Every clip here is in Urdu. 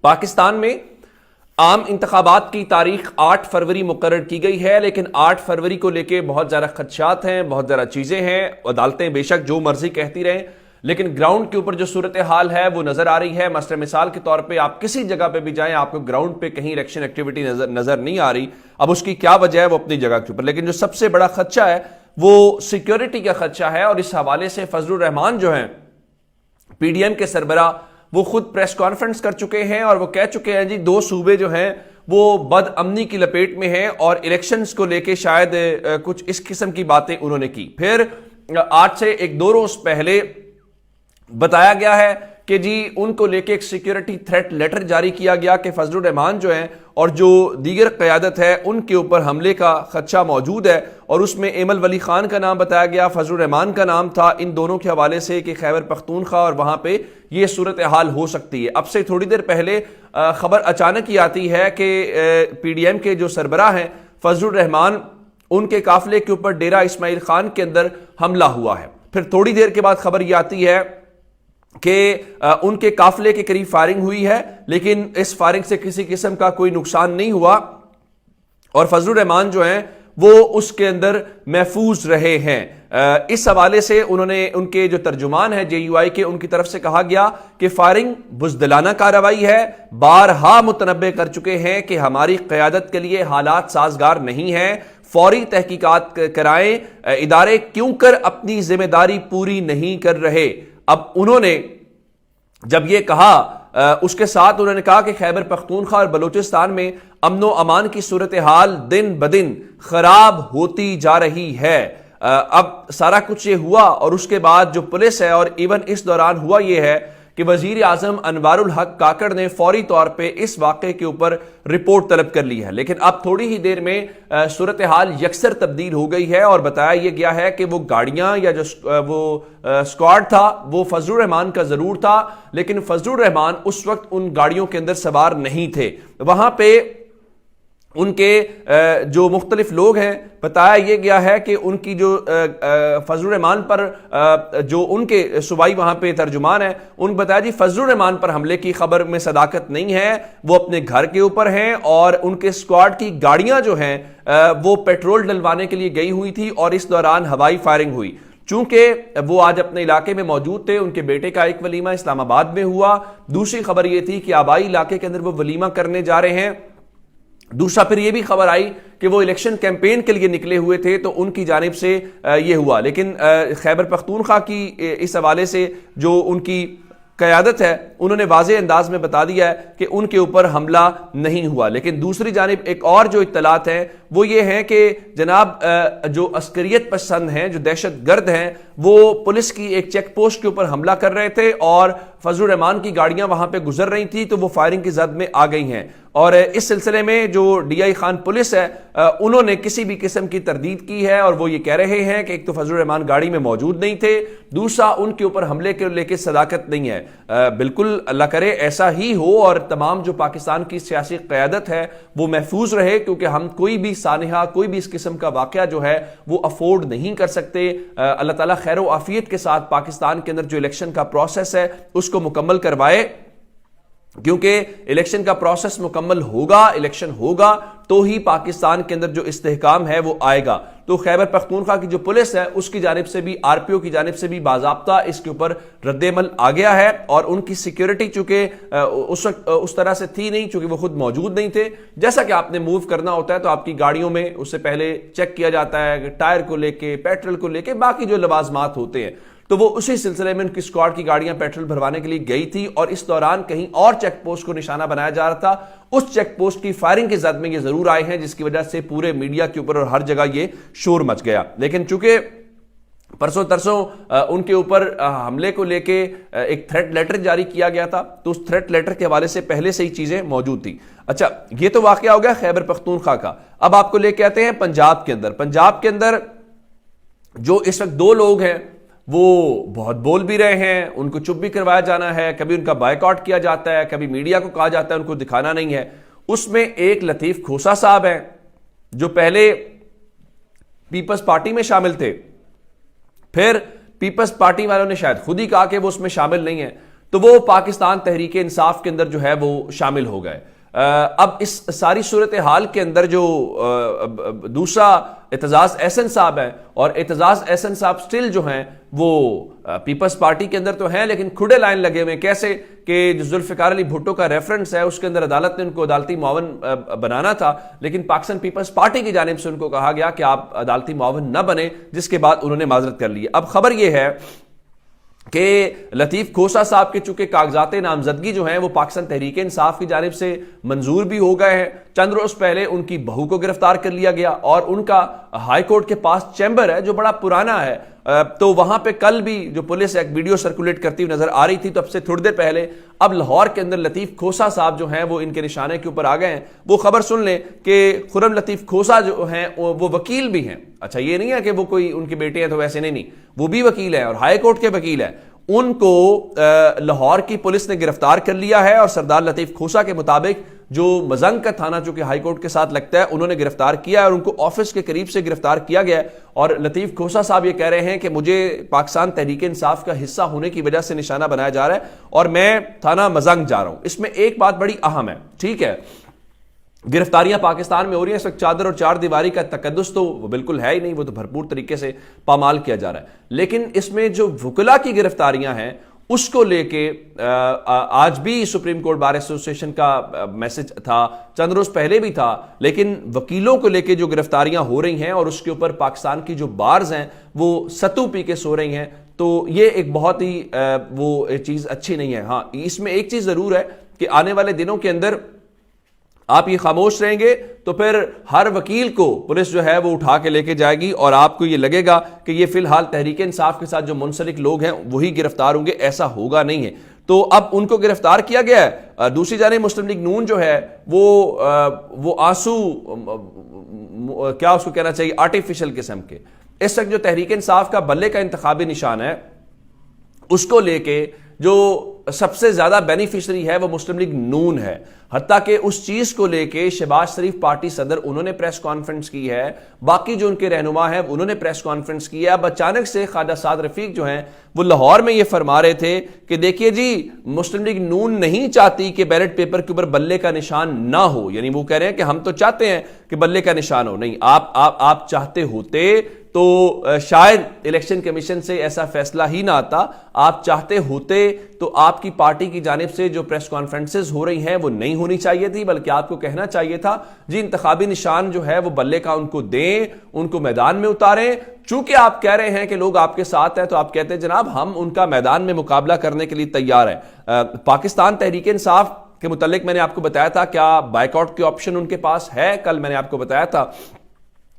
پاکستان میں عام انتخابات کی تاریخ 8 فروری مقرر کی گئی ہے، لیکن 8 فروری کو لے کے بہت زیادہ خدشات ہیں، بہت زیادہ چیزیں ہیں. عدالتیں بے شک جو مرضی کہتی رہیں، لیکن گراؤنڈ کے اوپر جو صورتحال ہے وہ نظر آ رہی ہے. مثلا مثال کے طور پہ آپ کسی جگہ پہ بھی جائیں، آپ کو گراؤنڈ پہ کہیں الیکشن ایکٹیویٹی نظر نہیں آ رہی. اب اس کی کیا وجہ ہے وہ اپنی جگہ کے اوپر، لیکن جو سب سے بڑا خدشہ ہے وہ سیکیورٹی کا خدشہ ہے. اور اس حوالے سے فضل الرحمان جو ہیں پی ڈی ایم کے سربراہ، وہ خود پریس کانفرنس کر چکے ہیں اور وہ کہہ چکے ہیں جی 2 صوبے جو ہیں وہ بد امنی کی لپیٹ میں ہیں، اور الیکشنز کو لے کے شاید کچھ اس قسم کی باتیں انہوں نے کی. پھر آج سے 1-2 روز پہلے بتایا گیا ہے کہ جی ان کو لے کے ایک سیکیورٹی تھریٹ لیٹر جاری کیا گیا کہ فضل الرحمان جو ہیں اور جو دیگر قیادت ہے ان کے اوپر حملے کا خدشہ موجود ہے. اور اس میں ایمل ولی خان کا نام بتایا گیا، فضل الرحمان کا نام تھا. ان دونوں کے حوالے سے کہ خیبر پختونخوا اور وہاں پہ یہ صورتحال ہو سکتی ہے. اب سے تھوڑی دیر پہلے خبر اچانک ہی آتی ہے کہ پی ڈی ایم کے جو سربراہ ہیں فضل الرحمان، ان کے قافلے کے اوپر ڈیرہ اسماعیل خان کے اندر حملہ ہوا ہے. پھر تھوڑی دیر کے بعد خبر یہ آتی ہے کہ ان کے قافلے کے قریب فائرنگ ہوئی ہے، لیکن اس فائرنگ سے کسی قسم کا کوئی نقصان نہیں ہوا اور فضل الرحمان جو ہیں وہ اس کے اندر محفوظ رہے ہیں. اس حوالے سے انہوں نے، ان کے جو ترجمان ہیں جے یو آئی کے، ان کی طرف سے کہا گیا کہ فائرنگ بزدلانہ کارروائی ہے. بارہا متنبہ کر چکے ہیں کہ ہماری قیادت کے لیے حالات سازگار نہیں ہیں، فوری تحقیقات کرائیں، ادارے کیوں کر اپنی ذمہ داری پوری نہیں کر رہے. اب انہوں نے جب یہ کہا، اس کے ساتھ انہوں نے کہا کہ خیبر پختونخوا اور بلوچستان میں امن و امان کی صورتحال دن بدن خراب ہوتی جا رہی ہے. اب سارا کچھ یہ ہوا اور اس کے بعد جو پولیس ہے، اور ایون اس دوران ہوا یہ ہے کہ وزیر اعظم انوار الحق کاکڑ نے فوری طور پہ اس واقعے کے اوپر رپورٹ طلب کر لی ہے. لیکن اب تھوڑی ہی دیر میں صورتحال یکسر تبدیل ہو گئی ہے اور بتایا یہ گیا ہے کہ وہ گاڑیاں یا جو وہ اسکواڈ تھا وہ فضل الرحمان کا ضرور تھا، لیکن فضل الرحمان اس وقت ان گاڑیوں کے اندر سوار نہیں تھے. وہاں پہ ان کے جو مختلف لوگ ہیں، بتایا یہ گیا ہے کہ ان کی جو فضل الرحمان پر جو ان کے صوبائی وہاں پہ ترجمان ہیں، ان بتایا جی فضل الرحمان پر حملے کی خبر میں صداقت نہیں ہے، وہ اپنے گھر کے اوپر ہیں اور ان کے اسکواڈ کی گاڑیاں جو ہیں وہ پیٹرول ڈلوانے کے لیے گئی ہوئی تھی اور اس دوران ہوائی فائرنگ ہوئی. چونکہ وہ آج اپنے علاقے میں موجود تھے، ان کے بیٹے کا ایک ولیمہ اسلام آباد میں ہوا. دوسری خبر یہ تھی کہ آبائی علاقے کے اندر وہ ولیمہ کرنے جا رہے ہیں. دوسرا پھر یہ بھی خبر آئی کہ وہ الیکشن کیمپین کے لیے نکلے ہوئے تھے، تو ان کی جانب سے یہ ہوا. لیکن خیبر پختونخوا کی اس حوالے سے جو ان کی قیادت ہے، انہوں نے واضح انداز میں بتا دیا ہے کہ ان کے اوپر حملہ نہیں ہوا. لیکن دوسری جانب ایک اور جو اطلاعات ہیں وہ یہ ہیں کہ جناب جو عسکریت پسند ہیں، جو دہشت گرد ہیں، وہ پولیس کی ایک چیک پوسٹ کے اوپر حملہ کر رہے تھے اور فضل الرحمان کی گاڑیاں وہاں پہ گزر رہی تھی، تو وہ فائرنگ کی زد میں آ گئی ہیں. اور اس سلسلے میں جو ڈی آئی خان پولیس ہے، انہوں نے کسی بھی قسم کی تردید کی ہے اور وہ یہ کہہ رہے ہیں کہ ایک تو فضل الرحمان گاڑی میں موجود نہیں تھے، دوسرا ان کے اوپر حملے کے لے کے صداقت نہیں ہے. بالکل اللہ کرے ایسا ہی ہو اور تمام جو پاکستان کی سیاسی قیادت ہے وہ محفوظ رہے، کیونکہ ہم کوئی بھی سانحہ، کوئی بھی اس قسم کا واقعہ جو ہے وہ افورڈ نہیں کر سکتے. اللہ تعالیٰ خیر و عافیت کے ساتھ پاکستان کے اندر جو الیکشن کا پروسیس ہے اس کو مکمل کروائے، کیونکہ الیکشن کا پروسیس مکمل ہوگا، الیکشن ہوگا تو ہی پاکستان کے اندر جو استحکام ہے وہ آئے گا. تو خیبر پختونخوا کی جو پولیس ہے اس کی جانب سے بھی، آر پی او کی جانب سے بھی باضابطہ اس کے اوپر رد عمل آ گیا ہے. اور ان کی سیکیورٹی چونکہ اس وقت اس طرح سے تھی نہیں، چونکہ وہ خود موجود نہیں تھے. جیسا کہ آپ نے موو کرنا ہوتا ہے تو آپ کی گاڑیوں میں اس سے پہلے چیک کیا جاتا ہے ٹائر کو لے کے، پیٹرول کو لے کے، باقی جو لوازمات ہوتے ہیں، تو وہ اسی سلسلے میں ان کی اسکواڈ کی گاڑیاں پیٹرول بھروانے کے لیے گئی تھی اور اس دوران کہیں اور چیک پوسٹ کو نشانہ بنایا جا رہا تھا. اس چیک پوسٹ کی فائرنگ کی زد میں یہ ضرور آئے ہیں، جس کی وجہ سے پورے میڈیا کے اوپر اور ہر جگہ یہ شور مچ گیا. لیکن چونکہ پرسوں ترسوں ان کے اوپر حملے کو لے کے ایک تھریٹ لیٹر جاری کیا گیا تھا، تو اس تھریٹ لیٹر کے حوالے سے پہلے سے ہی چیزیں موجود تھی. اچھا، یہ تو واقعہ ہو گیا خیبر پختونخوا کا. اب آپ کو لے کے آتے ہیں پنجاب کے اندر. پنجاب کے اندر جو اس وقت 2 لوگ ہیں وہ بہت بول بھی رہے ہیں، ان کو چپ بھی کروایا جانا ہے، کبھی ان کا بائیکاٹ کیا جاتا ہے، کبھی میڈیا کو کہا جاتا ہے ان کو دکھانا نہیں ہے. اس میں ایک لطیف کھوسا صاحب ہیں جو پہلے پیپلز پارٹی میں شامل تھے، پھر پیپلز پارٹی والوں نے شاید خود ہی کہا کہ وہ اس میں شامل نہیں ہیں. تو وہ پاکستان تحریک انصاف کے اندر جو ہے وہ شامل ہو گئے۔ اب اس ساری صورتحال کے اندر جو دوسرا اعتزاز احسن صاحب ہے، اور اعتزاز احسن صاحب سٹل جو ہیں وہ پیپلز پارٹی کے اندر تو ہیں لیکن کھڑے لائن لگے ہوئے، کیسے کہ جو ذوالفقار علی بھٹو کا ریفرنس ہے اس کے اندر عدالت نے ان کو عدالتی معاون بنانا تھا، لیکن پاکستان پیپلز پارٹی کی جانب سے ان کو کہا گیا کہ آپ عدالتی معاون نہ بنے، جس کے بعد انہوں نے معذرت کر لی۔ اب خبر یہ ہے کہ لطیف کھوسہ صاحب کے چونکہ کاغذات نامزدگی جو ہیں وہ پاکستان تحریک انصاف کی جانب سے منظور بھی ہو گئے ہیں، چند روز پہلے ان کی بہو کو گرفتار کر لیا گیا، اور ان کا ہائی کورٹ کے پاس چیمبر ہے جو بڑا پرانا ہے، تو وہاں پہ کل بھی جو پولیس ایک ویڈیو سرکولیٹ کرتی ہوئی نظر آ رہی تھی، تو اب سے تھوڑی دیر پہلے اب لاہور کے اندر لطیف کھوسہ صاحب جو ہیں وہ ان کے نشانے کے اوپر آ گئے ہیں۔ وہ خبر سن لیں کہ خرم لطیف کھوسہ جو ہیں وہ وکیل بھی ہیں، اچھا یہ نہیں ہے کہ وہ کوئی ان کے بیٹے ہیں تو ویسے نہیں، وہ بھی وکیل ہیں اور ہائی کورٹ کے وکیل ہیں۔ ان کو لاہور کی پولیس نے گرفتار کر لیا ہے، اور سردار لطیف کھوسہ کے مطابق جو مزنگ کا تھانہ جو کہ ہائی کورٹ کے ساتھ لگتا ہے انہوں نے گرفتار کیا ہے، اور ان کو آفس کے قریب سے گرفتار کیا گیا ہے۔ اور لطیف کھوسہ صاحب یہ کہہ رہے ہیں کہ مجھے پاکستان تحریک انصاف کا حصہ ہونے کی وجہ سے نشانہ بنایا جا رہا ہے اور میں تھانہ مزنگ جا رہا ہوں۔ اس میں ایک بات بڑی اہم ہے، ٹھیک ہے، گرفتاریاں پاکستان میں ہو رہی ہیں، اس وقت چادر اور چار دیواری کا تقدس تو وہ بالکل ہے ہی نہیں، وہ تو بھرپور طریقے سے پامال کیا جا رہا ہے، لیکن اس میں جو وکلا کی گرفتاریاں ہیں اس کو لے کے آج بھی سپریم کورٹ بار ایسوسی ایشن کا میسج تھا، چند روز پہلے بھی تھا، لیکن وکیلوں کو لے کے جو گرفتاریاں ہو رہی ہیں اور اس کے اوپر پاکستان کی جو بارز ہیں وہ ستو پی کے سو رہی ہیں، تو یہ ایک بہت ہی وہ چیز اچھی نہیں ہے۔ ہاں اس میں ایک چیز ضرور ہے کہ آنے والے دنوں کے اندر آپ یہ خاموش رہیں گے تو پھر ہر وکیل کو پولیس جو ہے وہ اٹھا کے لے کے جائے گی، اور آپ کو یہ لگے گا کہ یہ فی الحال تحریک انصاف کے ساتھ جو منسلک لوگ ہیں وہی گرفتار ہوں گے، ایسا ہوگا نہیں ہے۔ تو اب ان کو گرفتار کیا گیا ہے۔ دوسری جانب مسلم لیگ نون جو ہے وہ آنسو کیا اس کو کہنا چاہیے آرٹیفیشل قسم کے، اس وقت جو تحریک انصاف کا بلے کا انتخابی نشان ہے اس کو لے کے جو سب سے زیادہ بینیفیشری ہے وہ مسلم لیگ نون ہے، حتیٰ کہ اس چیز کو لے کے شہباز شریف پارٹی صدر انہوں نے پریس کانفرنس کی ہے، باقی جو ان کے رہنما ہیں انہوں نے پریس کانفرنس کی ہے۔ اب اچانک سے خواجہ سعد رفیق جو ہیں وہ لاہور میں یہ فرما رہے تھے کہ دیکھیے جی مسلم لیگ نون نہیں چاہتی کہ بیلٹ پیپر کے اوپر بلے کا نشان نہ ہو، یعنی وہ کہہ رہے ہیں کہ ہم تو چاہتے ہیں کہ بلے کا نشان ہو، نہیں آپ چاہتے ہوتے تو شاید الیکشن کمیشن سے ایسا فیصلہ ہی نہ آتا، آپ چاہتے ہوتے تو آپ کی پارٹی کی جانب سے جو پریس کانفرنسز ہو رہی ہیں وہ نہیں ہونی چاہیے تھی، بلکہ آپ کو کہنا چاہیے تھا جی انتخابی نشان جو ہے وہ بلے کا ان کو دیں، ان کو میدان میں اتاریں۔ چونکہ آپ کہہ رہے ہیں کہ لوگ آپ کے ساتھ ہیں تو آپ کہتے ہیں جناب ہم ان کا میدان میں مقابلہ کرنے کے لیے تیار ہیں۔ پاکستان تحریک انصاف کے متعلق میں نے آپ کو بتایا تھا کیا بائیک آؤٹ کے آپشن ان کے پاس ہے، کل میں نے آپ کو بتایا تھا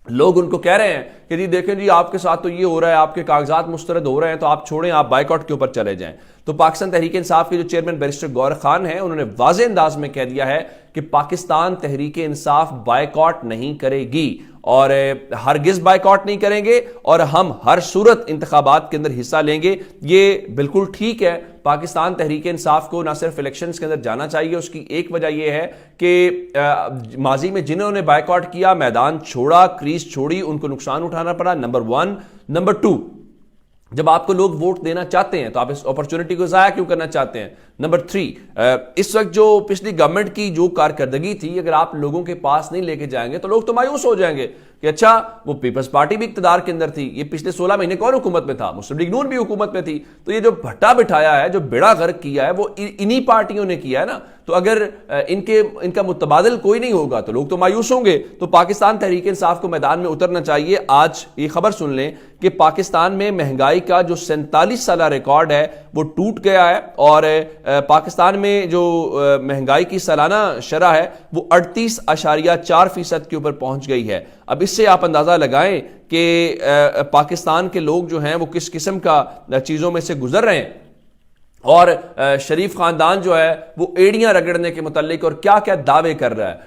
لوگ ان کو کہہ رہے ہیں کہ جی دیکھیں جی آپ کے ساتھ تو یہ ہو رہا ہے، آپ کے کاغذات مسترد ہو رہے ہیں تو آپ چھوڑیں، آپ بائیک آؤٹ کے اوپر چلے جائیں۔ تو پاکستان تحریک انصاف کے جو چیئرمین بیرسٹر گور خان ہیں انہوں نے واضح انداز میں کہہ دیا ہے کہ پاکستان تحریک انصاف بائیک آؤٹ نہیں کرے گی، اور ہرگز بائیک آؤٹ نہیں کریں گے، اور ہم ہر صورت انتخابات کے اندر حصہ لیں گے۔ یہ بالکل ٹھیک ہے، پاکستان تحریک انصاف کو نہ صرف الیکشنز کے اندر جانا چاہیے، اس کی ایک وجہ یہ ہے کہ ماضی میں جنہوں نے بائیک آؤٹ کیا، میدان چھوڑا، کریز چھوڑی، ان کو نقصان اٹھانا پڑا، نمبر 1۔ نمبر 2، جب آپ کو لوگ ووٹ دینا چاہتے ہیں تو آپ اس اپرچونٹی کو ضائع کیوں کرنا چاہتے ہیں؟ نمبر 3، اس وقت جو پچھلی گورنمنٹ کی جو کارکردگی تھی اگر آپ لوگوں کے پاس نہیں لے کے جائیں گے تو لوگ تو مایوس ہو جائیں گے کہ اچھا وہ پیپلز پارٹی بھی اقتدار کے اندر تھی، یہ پچھلے 16 مہینے کون حکومت میں تھا؟ مسلم لیگ نون بھی حکومت میں تھی، تو یہ جو بھٹا بٹھایا ہے، جو بیڑا غرق کیا ہے وہ انہی پارٹیوں نے کیا ہے نا، تو اگر ان کا متبادل کوئی نہیں ہوگا تو لوگ تو مایوس ہوں گے۔ تو پاکستان تحریک انصاف کو میدان میں اترنا چاہیے۔ آج یہ خبر سن لیں کہ پاکستان میں مہنگائی کا جو 47 سالہ ریکارڈ ہے وہ ٹوٹ گیا ہے، اور پاکستان میں جو مہنگائی کی سالانہ شرح ہے وہ 38.4% کے اوپر پہنچ گئی ہے۔ اب اس سے آپ اندازہ لگائیں کہ پاکستان کے لوگ جو ہیں وہ کس قسم کا چیزوں میں سے گزر رہے ہیں، اور شریف خاندان جو ہے وہ ایڑیاں رگڑنے کے متعلق اور کیا کیا دعوے کر رہا ہے۔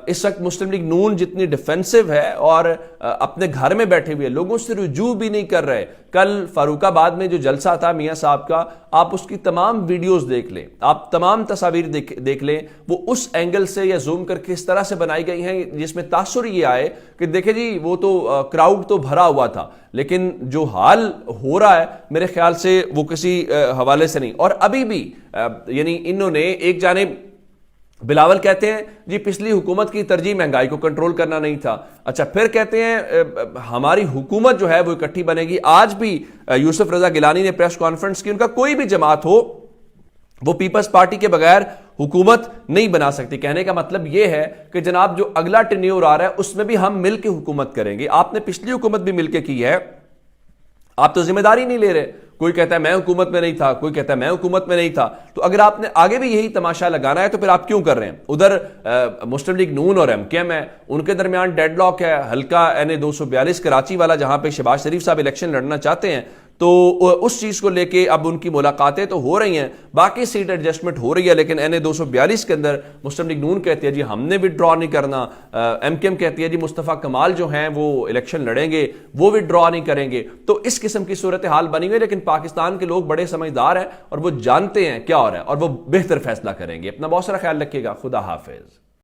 اس وقت مسلم لیگ نون جتنی ڈیفینسو ہے اور اپنے گھر میں بیٹھے ہوئے لوگوں سے رجوع بھی نہیں کر رہے۔ کل فاروق آباد میں جو جلسہ تھا میاں صاحب کا، آپ اس کی تمام ویڈیوز دیکھ لیں، آپ تمام تصاویر دیکھ لیں، وہ اس اینگل سے یا زوم کر کے اس طرح سے بنائی گئی ہیں جس میں تاثر یہ آئے کہ دیکھیں جی وہ تو کراؤڈ تو بھرا ہوا تھا، لیکن جو حال ہو رہا ہے میرے خیال سے وہ کسی حوالے سے نہیں. اور ابھی بھی یعنی انہوں نے ایک جانب بلاول کہتے ہیں جی پچھلی حکومت کی ترجیح مہنگائی کو کنٹرول کرنا نہیں تھا. اچھا پھر کہتے ہیں ہماری حکومت جو ہے وہ اکٹھی بنے گی. آج بھی یوسف رضا گیلانی نے پریس کانفرنس کی, ان کا کوئی بھی جماعت ہو وہ پیپلز پارٹی کے بغیر حکومت نہیں بنا سکتی. کہنے کا مطلب یہ ہے کہ جناب جو اگلا ٹینیور آ رہا ہے اس میں بھی ہم مل کے حکومت کریں گے. آپ نے پچھلی حکومت بھی مل کے کی ہے, آپ تو ذمہ داری نہیں لے رہے. کوئی کہتا ہے میں حکومت میں نہیں تھا, کوئی کہتا ہے میں حکومت میں نہیں تھا. تو اگر آپ نے آگے بھی یہی تماشا لگانا ہے تو پھر آپ کیوں کر رہے ہیں؟ ادھر مسلم لیگ نون اور ایم کے ایم ہے, ان کے درمیان ڈیڈ لاک ہے. حلقہ NA-242 کراچی والا جہاں پہ شہباز شریف صاحب الیکشن لڑنا چاہتے ہیں, تو اس چیز کو لے کے اب ان کی ملاقاتیں تو ہو رہی ہیں, باقی سیٹ ایڈجسٹمنٹ ہو رہی ہے. لیکن NA-242 کے اندر مسلم لیگ نون کہتی ہے جی ہم نے وڈرا نہیں کرنا, ایم کے ایم کہتی ہے جی مصطفیٰ کمال جو ہیں وہ الیکشن لڑیں گے, وہ وڈرا نہیں کریں گے. تو اس قسم کی صورتحال بنی ہوئی. لیکن پاکستان کے لوگ بڑے سمجھدار ہیں اور وہ جانتے ہیں کیا ہو رہا ہے اور وہ بہتر فیصلہ کریں گے. اپنا بہت سارا خیال رکھیے گا. خدا حافظ.